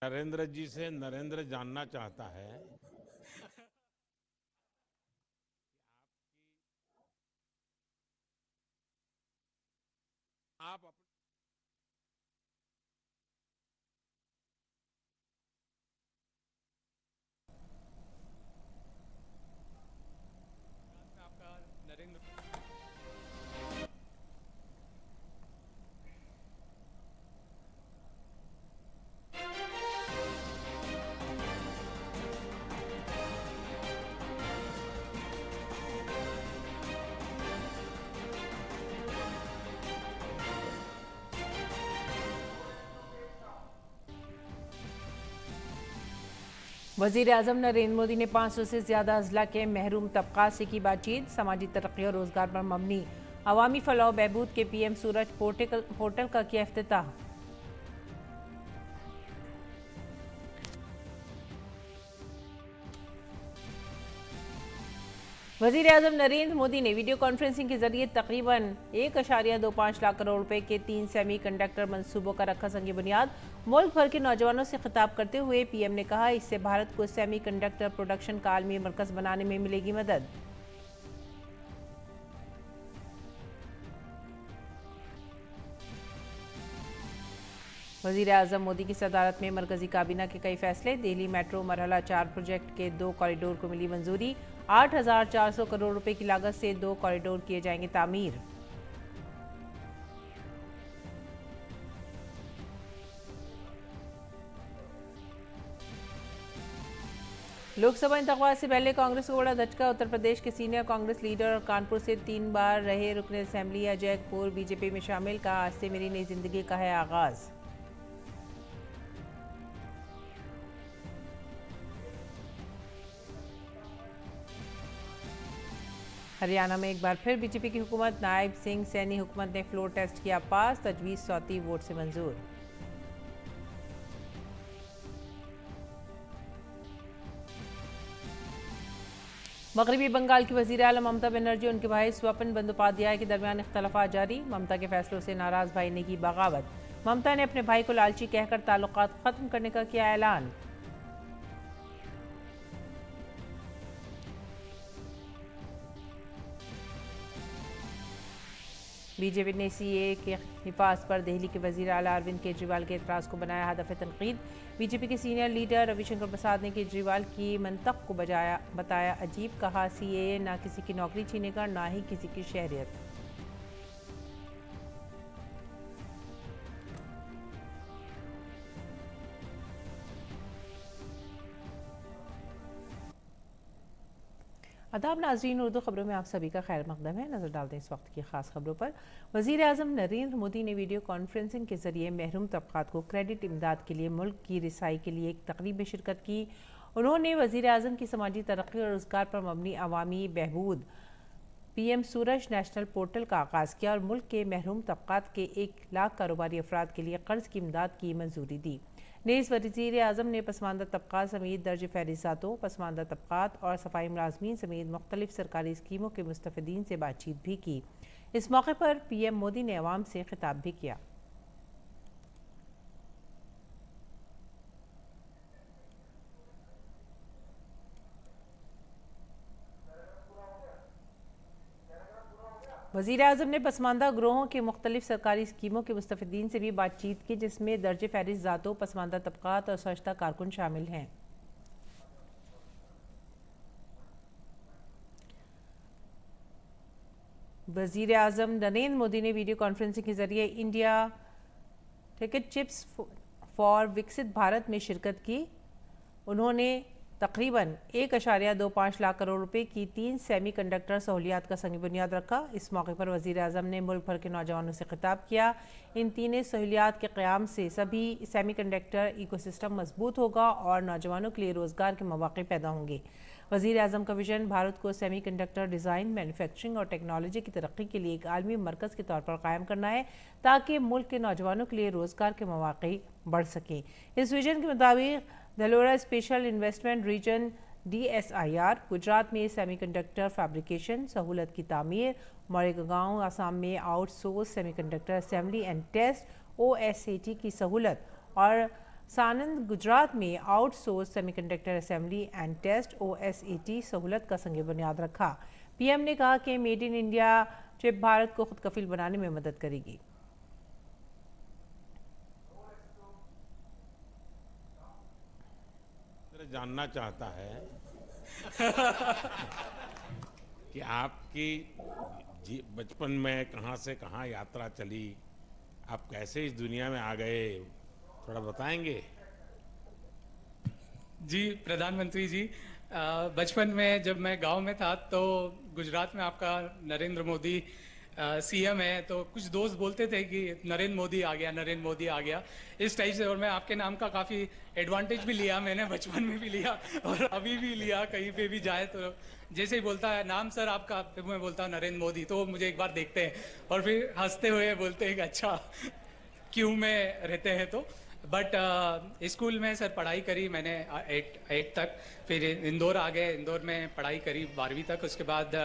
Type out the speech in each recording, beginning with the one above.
नरेंद्र जी से नरेंद्र जानना चाहता है आप अपने में आपका नरेंद्र। वज़ीर-ए-आज़म नरेंद्र मोदी ने 500 से ज्यादा अजला के महरूम तबकात से की बातचीत। समाजी तरक्की और रोजगार पर मबनी अवामी फलाह बहबूद के पीएम सूरज पोर्टल का किया इफ्तिताह। वज़ीर-ए-आज़म नरेंद्र मोदी ने वीडियो कॉन्फ्रेंसिंग के जरिए तकरीबन 1.25 लाख करोड़ रुपए के 3 सेमी कंडक्टर मंसूबों का रखा संग बुनियाद। मुल्क भर के नौजवानों से खिताब करते हुए पीएम ने कहा, इससे भारत को सेमी कंडक्टर प्रोडक्शन का आलमी मरकज बनाने में मिलेगी मदद। वज़ीर-ए-आज़म मोदी की सदारत में मरकजी काबीना के कई फैसले। दिल्ली मेट्रो मरहला 4 प्रोजेक्ट के 2 कॉरिडोर को मिली मंजूरी। 8,400 करोड़ रुपए की लागत से 2 कॉरिडोर किए जाएंगे तामीर। लोकसभा इंतखाबात से पहले कांग्रेस को बड़ा धचका। उत्तर प्रदेश के सीनियर कांग्रेस लीडर और कानपुर से 3 बार रहे रुकन असेंबली अजय कपूर बीजेपी में शामिल। कहा, आज से मेरी नई जिंदगी का है आगाज। हरियाणा में एक बार फिर बीजेपी की हुकूमत। नायब सिंह सैनी हुकूमत ने फ्लोर टेस्ट किया पास। तजवीज़ 100 वोट से मंजूर। मगरबी बंगाल की वज़ीर आला ममता बनर्जी और उनके भाई स्वपन बंदोपाध्याय के दरमियान इख्तलाफात जारी। ममता के फैसलों से नाराज भाई ने की बगावत। ममता ने अपने भाई को लालची कहकर ताल्लुकात खत्म करने का किया ऐलान। बीजेपी ने सीए के हिफाज पर दिल्ली के वज़ीर आला अरविंद केजरीवाल के एतराज़ को बनाया हदफ तनकीद। बीजेपी के सीनियर लीडर रविशंकर प्रसाद ने केजरीवाल की मंतक को बताया अजीब। कहा, सीए ना किसी की नौकरी छीनेगा ना ही किसी की शहरियत। आदाब नाज़रीन, उर्दू खबरों में आप सभी का खैर मकदम है। नज़र डालते हैं इस वक्त की खास खबरों पर। वज़ीर आज़म नरेंद्र मोदी ने वीडियो कॉन्फ्रेंसिंग के जरिए महरूम तबकात को क्रेडिट इमदाद के लिए मुल्क की रिसाई के लिए एक तकरीब में शिरकत की। उन्होंने वज़ीर आज़म की समाजी तरक्की और रोज़गार पर मबनी अवामी बहबूद पीएम सूरज नेशनल पोर्टल का आगाज़ किया और मुल्क के महरूम तबकात के 1 लाख कारोबारी अफराद के लिए कर्ज की इमदाद की मंजूरी दी। नेज़ वज़ीर आज़म ने पसमानदा तबकात समेत दर्ज फहरिस्तातों, पसमानदा तबकात और सफाई मुलाजमीन समेत मुख्तलिफ सरकारी स्कीमों के मुस्तफ़ीदीन से बातचीत भी की। इस मौके पर पीएम मोदी ने अवाम से खिताब भी किया। वज़ीर आज़म ने पसमानदा ग्रोहों के मुख्तलिफ सरकारी स्कीमों के मुस्तफ़ीदीन से भी बातचीत की, जिसमें दर्ज फहरिस्त ज़ातों, पसमानदा तबकात और सशता कारकुन शामिल हैं। वज़ीर आज़म नरेंद्र मोदी ने वीडियो कॉन्फ्रेंसिंग के जरिए इंडिया टिकट चिप्स फॉर विकसित भारत में शिरकत की। उन्होंने तकरीबन 1.25 लाख करोड़ रुपए की 3 सेमी कंडक्टर सहूलियात का संग बुनियाद रखा। इस मौके पर वज़ीर आज़म ने मुल्क भर के नौजवानों से खिताब किया। इन तीनों सहूलियात के क़याम से सभी सेमी कंडक्टर इकोसिस्टम मजबूत होगा और नौजवानों के लिए रोज़गार के मौक़े पैदा होंगे। वज़ीर आज़म का विजन भारत को सेमी कंडक्टर डिज़ाइन, मैन्युफैक्चरिंग और टेक्नोलॉजी की तरक्की के लिए एक आलमी मरकज़ के तौर पर कायम करना है, ताकि मुल्क के नौजवानों के लिए रोज़गार के मौक़े बढ़ सकें। इस विजन के मुताबिक Dholera special investment region DSIR Gujarat में सेमीकंडक्टर फैब्रिकेशन सहूलत की तामीर, मोरेगांव आसाम में outsource semiconductor assembly and test OSAT की सहूलत और सानंद गुजरात में outsource semiconductor assembly and test OSAT सहूलत का संग बुनियाद रखा। पीएम ने कहा कि made in India chip Bharat को खुद कफील बनाने में मदद करेगी। जानना चाहता है कि आपकी बचपन में कहाँ से कहाँ यात्रा चली, आप कैसे इस दुनिया में आ गए, थोड़ा बताएंगे? जी प्रधानमंत्री जी, बचपन में जब मैं गांव में था तो गुजरात में आपका नरेंद्र मोदी सीएम है, तो कुछ दोस्त बोलते थे कि नरेंद्र मोदी आ गया, नरेंद्र मोदी आ गया, इस टाइप से। और मैं आपके नाम का काफ़ी एडवांटेज भी लिया, मैंने बचपन में भी लिया और अभी भी लिया। कहीं पे भी जाए तो जैसे ही बोलता है नाम सर आपका, फिर मैं बोलता हूँ नरेंद्र मोदी, तो मुझे एक बार देखते हैं और फिर हंसते हुए बोलते हैं कि अच्छा क्यों में रहते हैं। तो बट स्कूल में सर पढ़ाई करी मैंने 8 तक, फिर इंदौर आ गए, इंदौर में पढ़ाई करी 12वीं तक। उसके बाद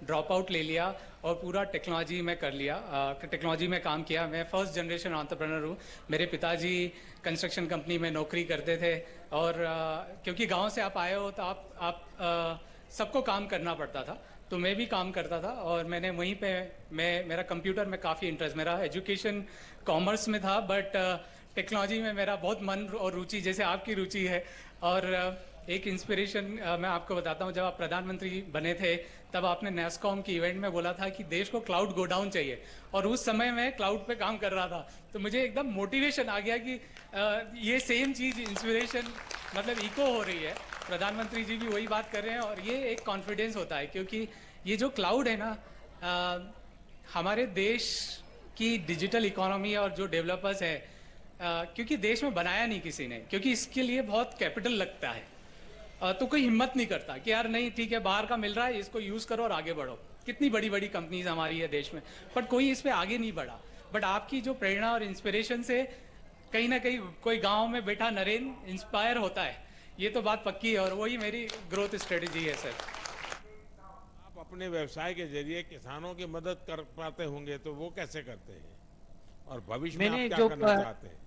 ड्रॉप आउट ले लिया और पूरा टेक्नोलॉजी में कर लिया, टेक्नोलॉजी में काम किया। मैं फर्स्ट जनरेशन एंटरप्रेन्योर हूँ। मेरे पिताजी कंस्ट्रक्शन कंपनी में नौकरी करते थे और क्योंकि गांव से आप आए हो तो आप सबको काम करना पड़ता था, तो मैं भी काम करता था। और मैंने वहीं पे मेरा कंप्यूटर में काफ़ी इंटरेस्ट, मेरा एजुकेशन कॉमर्स में था, बट टेक्नोलॉजी में मेरा बहुत मन और रुचि, जैसे आपकी रुचि है। और एक इंस्पिरेशन मैं आपको बताता हूँ, जब आप प्रधानमंत्री बने थे तब आपने नेस्कॉम की इवेंट में बोला था कि देश को क्लाउड गो डाउन चाहिए, और उस समय मैं क्लाउड पे काम कर रहा था। तो मुझे एकदम मोटिवेशन आ गया कि ये सेम चीज़ इंस्पिरेशन मतलब इको हो रही है, प्रधानमंत्री जी भी वही बात कर रहे हैं। और ये एक कॉन्फिडेंस होता है, क्योंकि ये जो क्लाउड है ना, हमारे देश की डिजिटल इकोनॉमी और जो डेवलपर्स है, क्योंकि देश में बनाया नहीं किसी ने, क्योंकि इसके लिए बहुत कैपिटल लगता है, तो कोई हिम्मत नहीं करता कि यार नहीं ठीक है बाहर का मिल रहा है, इसको यूज़ करो और आगे बढ़ो। कितनी बड़ी बड़ी कंपनीज हमारी है देश में, बट कोई इस पर आगे नहीं बढ़ा। बट आपकी जो प्रेरणा और इंस्पिरेशन से कहीं ना कहीं कोई गांव में बैठा नरेंद्र इंस्पायर होता है, ये तो बात पक्की है, और वही मेरी ग्रोथ स्ट्रेटेजी है सर। आप अपने व्यवसाय के जरिए किसानों की मदद कर पाते होंगे, तो वो कैसे करते हैं और भविष्य में आप क्या करना चाहते हैं?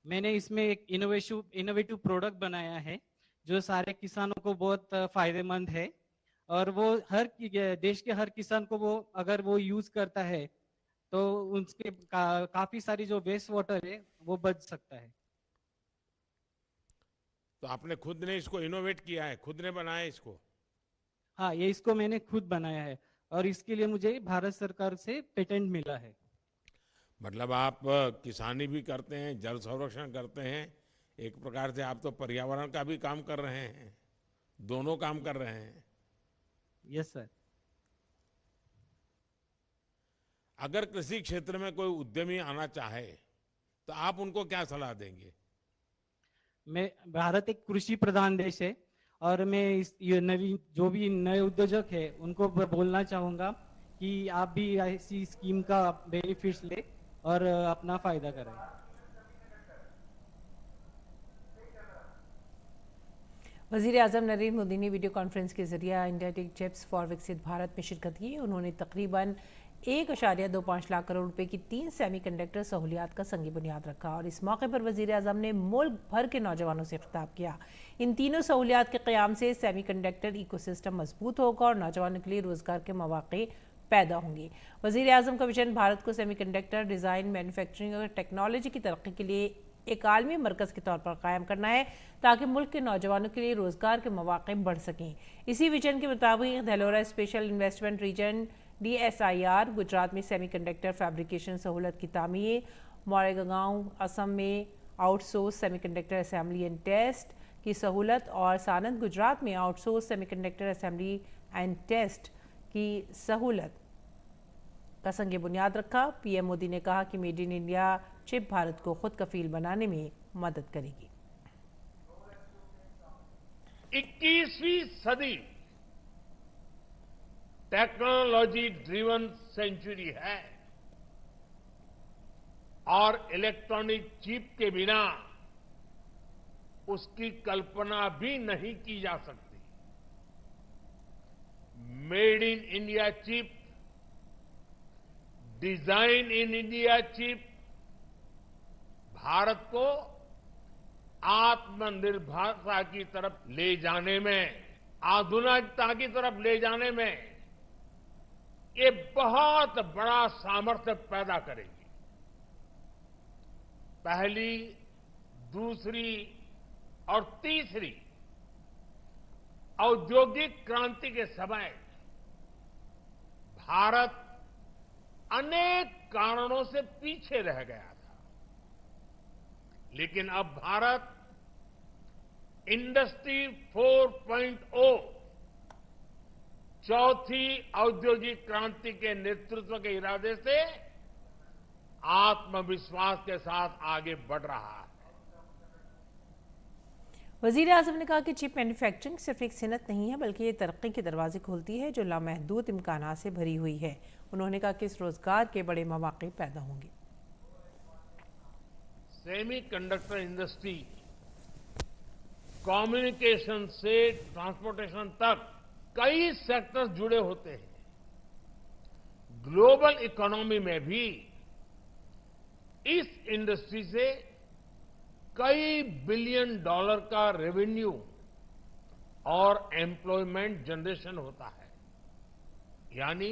मैंने इसमें एक इनोवेटिव प्रोडक्ट बनाया है जो सारे किसानों को बहुत फायदेमंद है, और वो देश के हर किसान को वो अगर वो यूज करता है तो उसके काफी सारी जो वेस्ट वाटर है वो बच सकता है। तो आपने खुद ने इसको इनोवेट किया है, खुद ने बनाया इसको? हाँ, ये इसको मैंने खुद बनाया है और इसके लिए मुझे भारत सरकार से पेटेंट मिला है। मतलब आप किसानी भी करते हैं, जल संरक्षण करते हैं, एक प्रकार से आप तो पर्यावरण का भी काम कर रहे हैं, दोनों काम कर रहे हैं। Yes sir. अगर कृषि क्षेत्र में कोई उद्यमी आना चाहे तो आप उनको क्या सलाह देंगे? भारत एक कृषि प्रधान देश है और मैं ये नवीन जो भी नए उद्योजक है उनको बोलना चाहूंगा कि आप भी ऐसी स्कीम का बेनिफिट्स ले और अपना फायदा करें। वज़ीर आज़म नरेंद्र मोदी ने वीडियो कॉन्फ्रेंस के जरिए इंडिया टेक चिप्स फॉर विकसित भारत में शिरकत की। उन्होंने तकरीबन 1.25 लाख करोड़ रुपए की 3 सेमीकंडक्टर सहूलियात का संगी बुनियाद रखा और इस मौके पर वज़ीर आज़म ने मुल्क भर के नौजवानों से खिताब किया। इन तीनों सहूलियात के क़याम से सेमीकंडक्टर इकोसिस्टम मजबूत होगा और नौजवानों के लिए रोजगार के मौके पैदा होंगे। वज़ीर आज़म का विजन भारत को सेमीकंडक्टर डिज़ाइन, मैन्युफैक्चरिंग और टेक्नोलॉजी की तरक्की के लिए एक आलमी मरकज़ के तौर पर कायम करना है ताकि मुल्क के नौजवानों के लिए रोजगार के मौके बढ़ सकें। इसी विजन के मुताबिक Dholera special investment region DSIR Gujarat में सेमीकंडक्टर फैब्रिकेशन सहूलत की तामीर, मोरेगांव असम में outsource semiconductor assembly and test की सहूलत और सानंद गुजरात में outsource semiconductor assembly and test की सहूलत का संग बुनियाद रखा। पीएम मोदी ने कहा कि made in India chip Bharat को खुद कफील बनाने में मदद करेगी। 21वीं सदी टेक्नोलॉजी ड्रिवन सेंचुरी है और इलेक्ट्रॉनिक चिप के बिना उसकी कल्पना भी नहीं की जा सकती। Made in India chip, design in India chip Bharat को आत्मनिर्भरता की तरफ ले जाने में, आधुनिकता की तरफ ले जाने में ये बहुत बड़ा सामर्थ्य पैदा करेगी। पहली, दूसरी और तीसरी औद्योगिक क्रांति के समय भारत अनेक कारणों से पीछे रह गया था, लेकिन अब भारत इंडस्ट्री 4.0 चौथी औद्योगिक क्रांति के नेतृत्व के इरादे से आत्मविश्वास के साथ आगे बढ़ रहा है। वजीर आजम ने कहा कि चिप मैन्युफैक्चरिंग सिर्फ एक सनत नहीं है, बल्कि ये तरक्की के दरवाजे खोलती है जो लामहदूद इम्कानात से भरी हुई है। उन्होंने कहा कि इस रोजगार के बड़े मौके पैदा होंगे। सेमीकंडक्टर इंडस्ट्री कम्युनिकेशन से ट्रांसपोर्टेशन तक कई सेक्टर्स जुड़े होते हैं। ग्लोबल इकोनॉमी में भी इस इंडस्ट्री से कई बिलियन डॉलर का रेवेन्यू और एम्प्लॉयमेंट जनरेशन होता है। यानी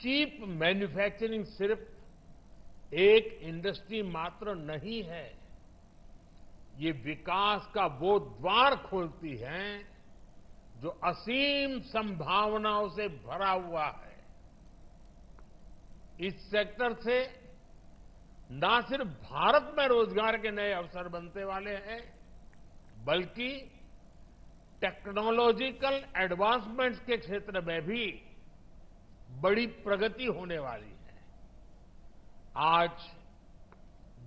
चिप मैन्युफैक्चरिंग सिर्फ एक इंडस्ट्री मात्र नहीं है, ये विकास का वो द्वार खोलती है जो असीम संभावनाओं से भरा हुआ है। इस सेक्टर से न सिर्फ भारत में रोजगार के नए अवसर बनने वाले हैं, बल्कि टेक्नोलॉजिकल एडवांसमेंट्स के क्षेत्र में भी बड़ी प्रगति होने वाली है। आज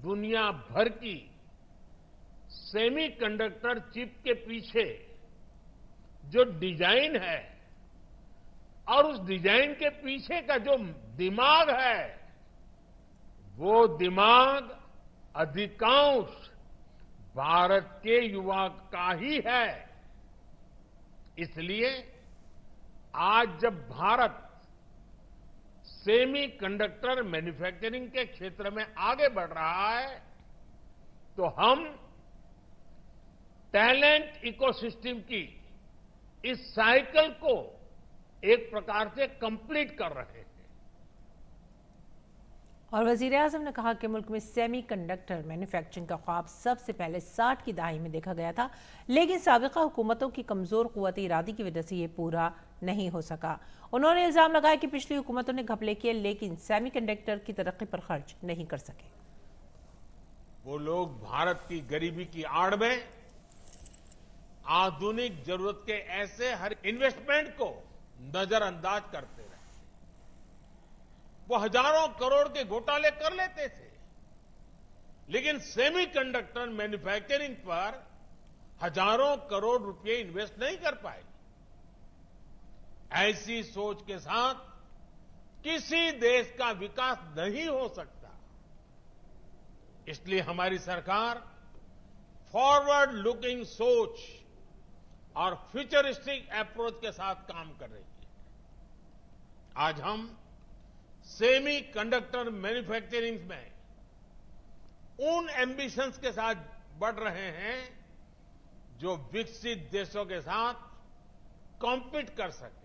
दुनिया भर की सेमीकंडक्टर चिप के पीछे जो डिजाइन है और उस डिजाइन के पीछे का जो दिमाग है, वो दिमाग अधिकांश भारत के युवा का ही है। इसलिए आज जब भारत सेमीकंडक्टर मैन्युफैक्चरिंग के क्षेत्र में आगे बढ़ रहा है, तो हम टैलेंट इकोसिस्टम की इस साइकिल को एक प्रकार से कंप्लीट कर रहे हैं। और वजीर आजम ने कहा कि मुल्क में सेमीकंडक्टर मैन्युफैक्चरिंग का ख्वाब सबसे पहले 60 की दहाई में देखा गया था, लेकिन साबिका हुकूमतों की कमजोर कुव्वत इरादी की वजह से ये पूरा नहीं हो सका। उन्होंने इल्जाम लगाया कि पिछली हुकूमतों ने घपले किए, लेकिन सेमीकंडक्टर की तरक्की पर खर्च नहीं कर सके। वो लोग भारत की गरीबी की आड़ में आधुनिक जरूरत के ऐसे हर इन्वेस्टमेंट को नजरअंदाज करते रहे। वो हजारों करोड़ के घोटाले कर लेते थे, लेकिन सेमीकंडक्टर मैन्युफैक्चरिंग पर हजारों करोड़ रुपए इन्वेस्ट नहीं कर पाए। ऐसी सोच के साथ किसी देश का विकास नहीं हो सकता। इसलिए हमारी सरकार फॉरवर्ड लुकिंग सोच और फ्यूचरिस्टिक अप्रोच के साथ काम कर रही है। आज हम सेमी कंडक्टर मैन्युफैक्चरिंग में उन एम्बिशंस के साथ बढ़ रहे हैं जो विकसित देशों के साथ कॉम्पीट कर सके।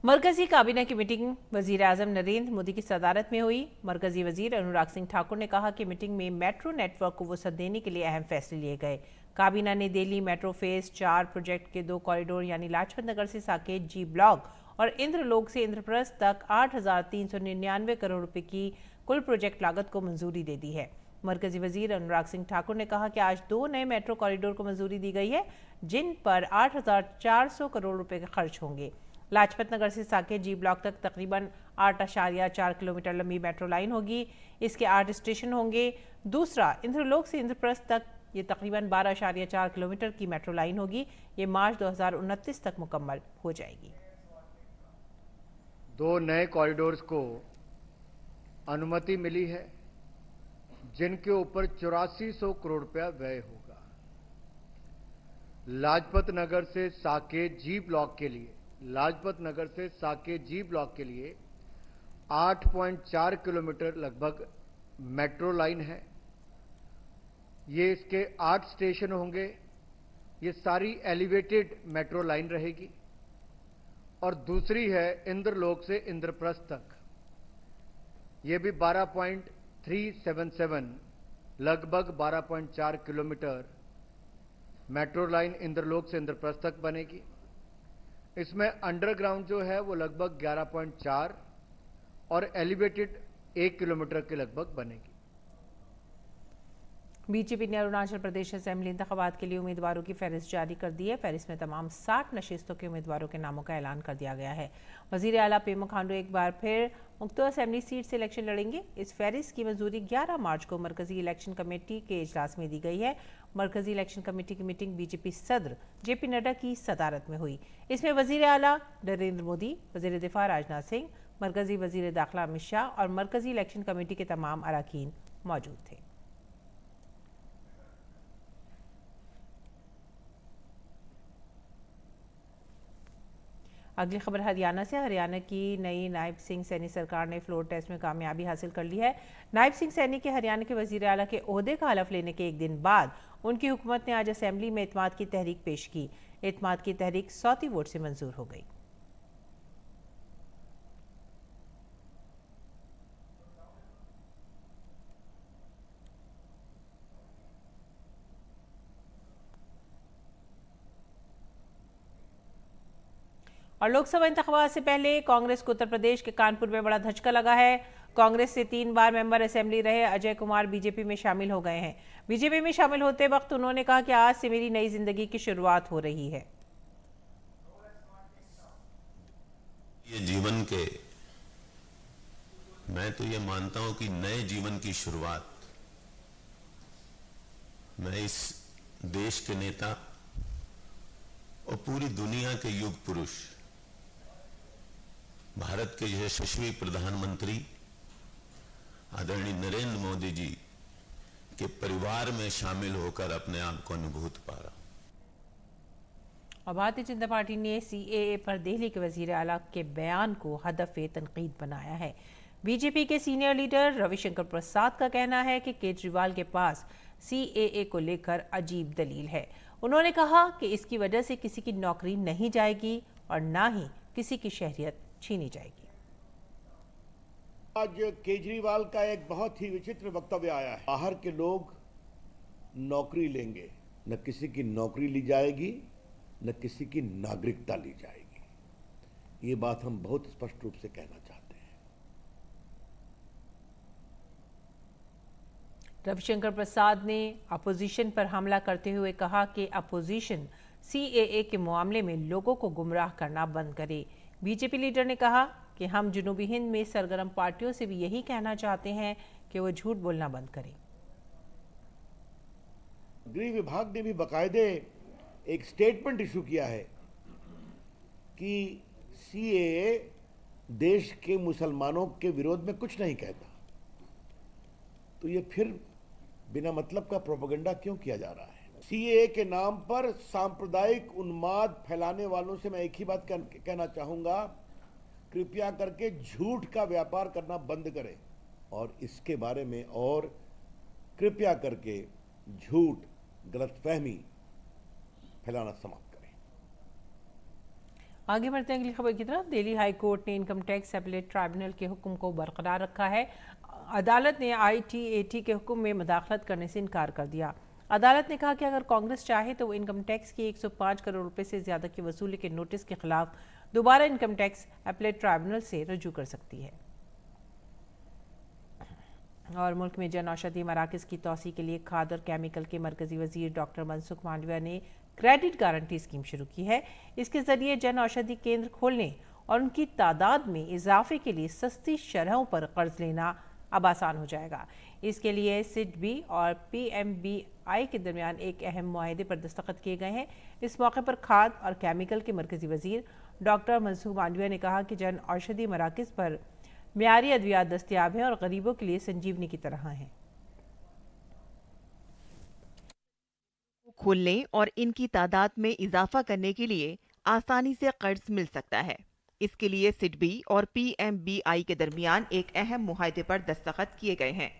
मरकजी काबीना की मीटिंग वजीर आजम नरेंद्र मोदी की सदारत में हुई। मरकजी वजीर अनुराग सिंह ठाकुर ने कहा कि मीटिंग में मेट्रो नेटवर्क को वसअत देने के लिए अहम फैसले लिए गए। काबीना ने दिल्ली मेट्रो फेज 4 प्रोजेक्ट के 2 कॉरिडोर यानी लाजपत नगर से साकेत जी ब्लॉक और इंद्रलोक से इंद्रप्रस्थ तक 8,399 करोड़ रुपए की कुल प्रोजेक्ट लागत को मंजूरी दे दी है। मरकजी वजीर अनुराग सिंह ठाकुर ने कहा कि आज 2 नए मेट्रो कॉरिडोर को मंजूरी दी गई है, जिन पर 8,400 करोड़ रुपए का खर्च होंगे। लाजपत नगर से साकेत जी ब्लॉक तक तकरीबन 8.4 किलोमीटर लंबी मेट्रो लाइन होगी। इसके 8 स्टेशन होंगे। दूसरा इंद्रलोक से इंद्रप्रस्थ तक ये तकरीबन 12.4 किलोमीटर की मेट्रो लाइन होगी। ये मार्च 2029 तक मुकम्मल हो जाएगी। 2 नए कॉरिडोर्स को अनुमति मिली है, जिनके ऊपर 8400 करोड़ रुपया व्यय होगा। लाजपत नगर से साकेत जी ब्लॉक के लिए 8.4 किलोमीटर लगभग मेट्रो लाइन है। ये इसके 8 स्टेशन होंगे। ये सारी एलिवेटेड मेट्रो लाइन रहेगी। और दूसरी है इंद्रलोक से इंद्रप्रस्थ तक। ये भी 12.377 लगभग 12.4 किलोमीटर मेट्रो लाइन इंद्रलोक से इंद्रप्रस्थ तक बनेगी। इसमें अंडरग्राउंड जो है वो लगभग 11.4 और एलिवेटेड 1 किलोमीटर के लगभग बनेगी। बीजेपी ने अरुणाचल प्रदेश असेंबली इंतखाबात के लिए उम्मीदवारों की फहरिस्त जारी कर दी है। फहरिस्त में तमाम 60 नशिस्तों के उम्मीदवारों के नामों का ऐलान कर दिया गया है। वजीर आला पेमा खांडू एक बार फिर मुक्तो असेंबली सीट से इलेक्शन लड़ेंगे। इस फहरिस्त की मंजूरी 11 मार्च को मरकजी इलेक्शन कमेटी के इजलास में दी गई है। मरकजी इलेक्शन कमेटी की मीटिंग बीजेपी सदर जेपी नड्डा की सदारत में हुई। इसमें वजीर आला नरेंद्र मोदी, वजीर दिफा राजनाथ सिंह, मरकजी वजीर दाखिला अमित शाह और मरकजी इलेक्शन कमेटी के तमाम अरकान मौजूद थे। अगली खबर हरियाणा से। हरियाणा की नई नायब सिंह सैनी सरकार ने फ्लोर टेस्ट में कामयाबी हासिल कर ली है। नायब सिंह सैनी के हरियाणा के वजीर आला के ओहदे का हलफ लेने के एक दिन बाद उनकी हुकूमत ने आज असेंबली में एतमाद की तहरीक पेश की। एतमाद की तहरीक 100 वोट से मंजूर हो गई। और लोकसभा इंतखाबात से पहले कांग्रेस को उत्तर प्रदेश के कानपुर में बड़ा धचका लगा है। कांग्रेस से 3 बार मेंबर असेंबली रहे अजय कुमार बीजेपी में शामिल हो गए हैं। बीजेपी में शामिल होते वक्त उन्होंने कहा कि आज से मेरी नई जिंदगी की शुरुआत हो रही है। ये जीवन के, मैं तो ये मानता हूं कि नए जीवन की शुरुआत मैं इस देश के नेता और पूरी दुनिया के युग पुरुष भारत के यशस्वी प्रधानमंत्री आदरणीय नरेंद्र मोदी जी के परिवार में शामिल होकर अपने आप को अनुभूत पा रहा हूं। और भारतीय जनता पार्टी ने सीएए पर दिल्ली के वजीर आला के बयान को हदफ तनकीद बनाया है। बीजेपी के सीनियर लीडर रविशंकर प्रसाद का कहना है कि केजरीवाल के पास सीएए को लेकर अजीब दलील है। उन्होंने कहा कि इसकी वजह से किसी की नौकरी नहीं जाएगी और ना ही किसी की शहरियत छीनी जाएगी। आज केजरीवाल का एक बहुत ही विचित्र वक्तव्य आया है। बाहर के लोग नौकरी लेंगे, न किसी की नौकरी ली जाएगी, न किसी की नागरिकता ली जाएगी। ये बात हम बहुत स्पष्ट रूप से कहना चाहते हैं। रविशंकर प्रसाद ने अपोजिशन पर हमला करते हुए कहा कि अपोजिशन सीएए के मामले में लोगों को गुमराह करना बंद करे। बीजेपी लीडर ने कहा कि हम जनूबी हिंद में सरगर्म पार्टियों से भी यही कहना चाहते हैं कि वो झूठ बोलना बंद करें। गृह विभाग ने भी बाकायदे एक स्टेटमेंट इशू किया है कि सीएए देश के मुसलमानों के विरोध में कुछ नहीं कहता। तो ये फिर बिना मतलब का प्रोपेगेंडा क्यों किया जा रहा है? सीएए के नाम पर सांप्रदायिक उन्माद फैलाने वालों से मैं एक ही बात कहना चाहूंगा, कृपया करके झूठ का व्यापार करना बंद करें और इसके बारे में और कृपया करके झूठ, गलतफहमी फैलाना समाप्त करें। आगे बढ़ते हैं अगली खबर की तरफ। दिल्ली हाई कोर्ट ने इनकम टैक्स अपीलेट ट्राइब्यूनल के हुक्म को बरकरार रखा है। अदालत ने आईटीएटी के हुक्म में मुदाखलत करने से इनकार कर दिया। अदालत ने कहा कि अगर कांग्रेस चाहे तो वो इनकम टैक्स की 105 करोड़ रुपए से ज्यादा की वसूली के नोटिस के खिलाफ दोबारा इनकम टैक्स अपीलेट ट्राइब्यूनल से रजू कर सकती है। और मुल्क में जन औषधि मराकज की तौसी के लिए खाद और केमिकल के मरकजी वजीर डॉक्टर मनसुख मांडविया ने क्रेडिट गारंटी स्कीम शुरू की है। इसके जरिए जन औषधि केंद्र खोलने और उनकी तादाद में इजाफे के लिए सस्ती शरहों पर कर्ज लेना अब आसान हो जाएगा। इसके लिए सिडबी और पीएमबीआई के दरमियान एक अहम मुआहदे पर दस्तखत किए गए हैं। इस मौके पर खाद और केमिकल के मरकजी वजीर डॉक्टर मनसुख मांडविया ने कहा कि जन औषधि मराकज पर मियारी अद्वियात दस्तियाब हैं और गरीबों के लिए संजीवनी की तरह हैं। खोलने और इनकी तादाद में इजाफा करने के लिए आसानी से कर्ज मिल सकता है। इसके लिए सिडबी और पीएमबीआई के दरमियान एक अहम मुआहदे पर दस्तखत किए गए हैं।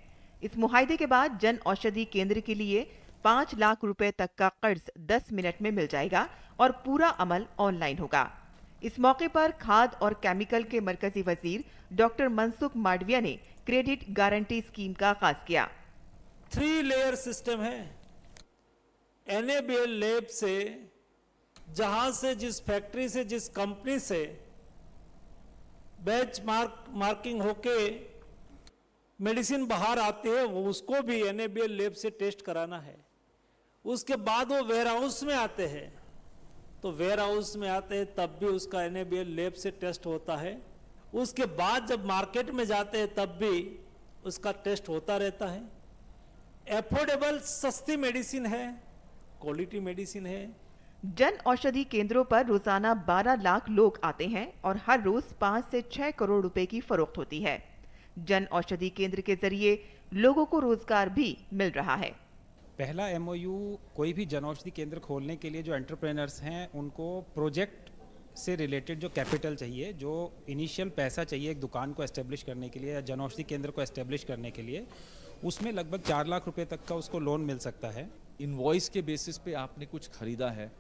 इस मुआहदे के बाद जन औषधि केंद्र के लिए 5 लाख रुपए तक का कर्ज 10 मिनट में मिल जाएगा और पूरा अमल ऑनलाइन होगा। इस मौके पर खाद और केमिकल के मरकजी वजीर डॉक्टर मनसुख मांडविया ने क्रेडिट गारंटी स्कीम का आगाज किया। 3 लेयर सिस्टम है। NABL लैब से, जहां से, जिस फैक्ट्री से, जिस कंपनी से बेंच मार्किंग होके मेडिसिन बाहर आती है, वो उसको भी NABL लैब से टेस्ट कराना है। उसके बाद वो वेयर हाउस में आते हैं, तो वेयर हाउस में आते हैं तब भी उसका NABL लैब से टेस्ट होता है। उसके बाद जब मार्केट में जाते हैं तब भी उसका टेस्ट होता रहता है। एफोर्डेबल, सस्ती मेडिसिन है, क्वालिटी मेडिसिन है। जन औषधि केंद्रों पर रोजाना 12 लाख लोग आते हैं और हर रोज 5 से 6 करोड़ रुपए की फरोख्त होती है। जन औषधि केंद्र के जरिए लोगों को रोजगार भी मिल रहा है। पहला MOU कोई भी जन औषधि केंद्र खोलने के लिए जो एंटरप्रेनर्स हैं उनको प्रोजेक्ट से रिलेटेड जो कैपिटल चाहिए, जो इनिशियल पैसा चाहिए एक दुकान को एस्टेब्लिश करने के लिए या जन औषधि केंद्र को एस्टेब्लिश करने के लिए, उसमें लगभग 4 लाख रुपए तक का उसको लोन मिल सकता है। इनवॉइस के बेसिस पे आपने कुछ खरीदा है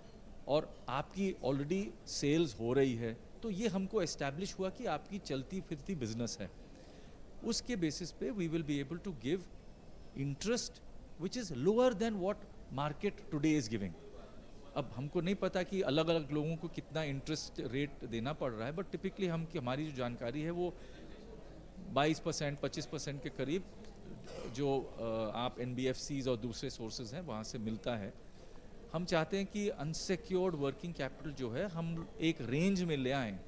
और आपकी ऑलरेडी सेल्स हो रही है, तो ये हमको एस्टैब्लिश हुआ कि आपकी चलती फिरती बिजनेस है। उसके बेसिस पे we will be able to give interest which is lower than what market today is giving. अब हमको नहीं पता कि अलग अलग लोगों को कितना इंटरेस्ट रेट देना पड़ रहा है, बट टिपिकली हमारी जो जानकारी है वो 22%, 25% के करीब जो आप NBFCs और दूसरे सोर्सेज हैं वहाँ से मिलता है। हम चाहते हैं कि अनसिक्योर्ड वर्किंग कैपिटल जो है हम एक रेंज में ले आएँ,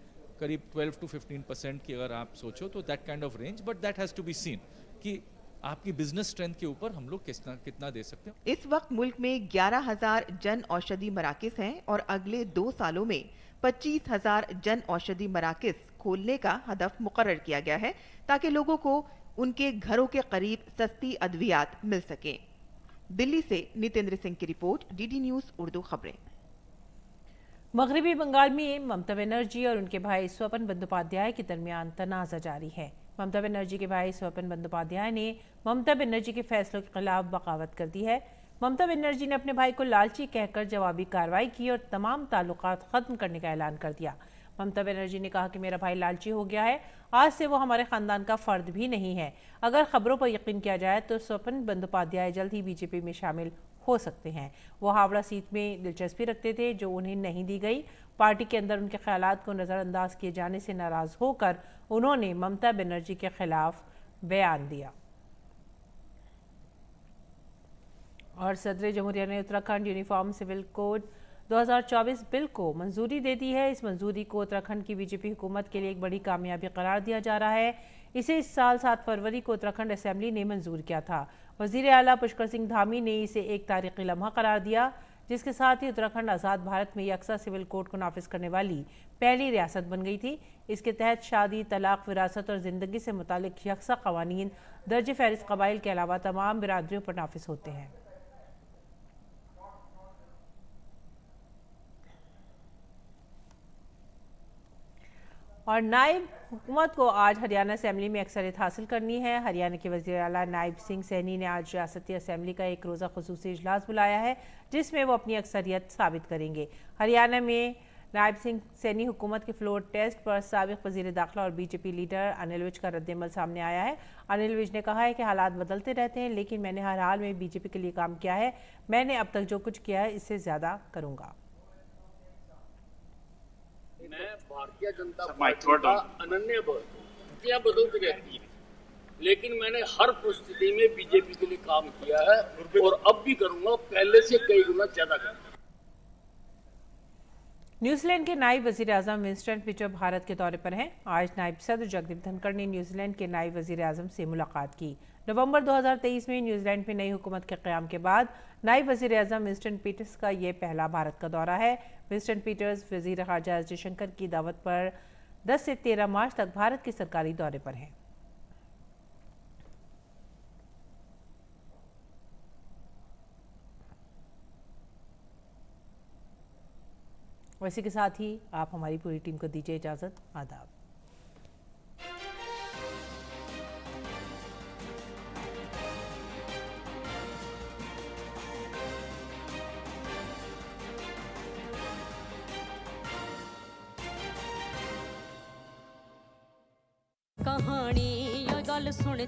करीब 12 to 15% की अगर आप सोचो तो that kind of range, but that has to be seen कि आपकी बिजनेस स्ट्रेंथ के ऊपर हम लोग कितना दे सकते हैं। इस वक्त मुल्क में 11,000 जन औषधि मराकिज हैं और अगले 2 सालों में 25,000 जन औषधि मराकिज खोलने का हदफ मुकर्रर किया गया है ताकि लोगों को उनके घरों के करीब सस्ती अद्वियात मिल सके। दिल्ली से नितेंद्र सिंह की रिपोर्ट, DD न्यूज उर्दू खबरें। मगरबी बंगाल में ममता बनर्जी और उनके भाई स्वपन बंदोपाध्याय के दरमियान तनाज़ा जारी है। ममता बनर्जी के भाई स्वपन बंदोपाध्याय ने ममता बनर्जी के फैसलों के खिलाफ बगावत कर दी है। ममता बनर्जी ने अपने भाई को लालची कहकर जवाबी कार्रवाई की और तमाम ताल्लुकात खत्म करने का ऐलान कर दिया। ममता बनर्जी ने कहा कि मेरा भाई लालची हो गया है, आज से वो हमारे खानदान का फर्द भी नहीं है। अगर खबरों पर यकीन किया जाए तो स्वपन बंदोपाध्याय जल्द ही बीजेपी में शामिल हो सकते हैं। वो हावड़ा सीट में दिलचस्पी रखते थे जो उन्हें नहीं दी गई। पार्टी के अंदर उनके ख्यालात को नज़रअंदाज किए जाने से नाराज होकर उन्होंने ममता बनर्जी के खिलाफ बयान दिया। और सदर जमहूरिया ने Uttarakhand uniform civil code 2024 bill को मंजूरी दे दी है। इस मंजूरी को उत्तराखंड की बीजेपी हुकूमत के लिए एक बड़ी कामयाबी करार दिया जा रहा है। इसे इस साल 7 फरवरी को उत्तराखंड असेंबली ने मंजूर किया था। वजीर आला पुष्कर सिंह धामी ने इसे एक तारीखी लम्हा करार दिया, जिसके साथ ही उत्तराखंड आज़ाद भारत में यकसा सिविल कोड को नाफिज करने वाली पहली रियासत बन गई थी। इसके तहत शादी, तलाक, विरासत और ज़िंदगी से मुतालिक यकसा क़वानीन दर्ज फहरिस्त कबाइल के अलावा तमाम बिरादरियों पर नाफिज होते हैं। और नायब हुकूमत को आज हरियाणा असेंबली में अक्सरियत हासिल करनी है। हरियाणा के वज़ीर आला नायब सिंह सैनी ने आज रियासती असेंबली का एक रोज़ा खुसूसी इजलास बुलाया है, जिसमें वो अपनी अक्सरियत साबित करेंगे। हरियाणा में नायब सिंह सैनी हुकूमत के फ्लोर टेस्ट पर साबिक़ वज़ीर दाखिला और बीजेपी लीडर अनिल विज का रद्दअमल सामने आया है। अनिल विज ने कहा है कि हालात बदलते रहते हैं, लेकिन मैंने हर हाल में बीजेपी के लिए काम किया है। मैंने अब तक जो कुछ किया है इससे ज़्यादा करूँगा। मैं भारतीय जनता पार्टी का अनन्य भक्त बदलती रहती है, लेकिन मैंने हर परिस्थिति में बीजेपी के लिए काम किया है और अब भी करूंगा, पहले से कई गुना ज्यादा करूंगा। न्यूजीलैंड के नायब वज़ीर आज़म विंस्टन पीटर भारत के दौरे पर हैं। आज नायब सदर जगदीप धनखड़ ने न्यूजीलैंड के नायब वज़ीर आज़म से मुलाकात की। नवंबर 2023 में न्यूजीलैंड में नई हुकूमत के क़याम के बाद नायब वज़ीर आज़म विंस्टन पीटर्स का ये पहला भारत का दौरा है। विंस्टन पीटर्स वज़ीर ख़ारजा एस जयशंकर की दावत पर 10 से 13 मार्च तक भारत के सरकारी दौरे पर हैं। इसी के साथ ही आप हमारी पूरी टीम को दीजिए इजाज़त। आदाब। कहानी गल सुन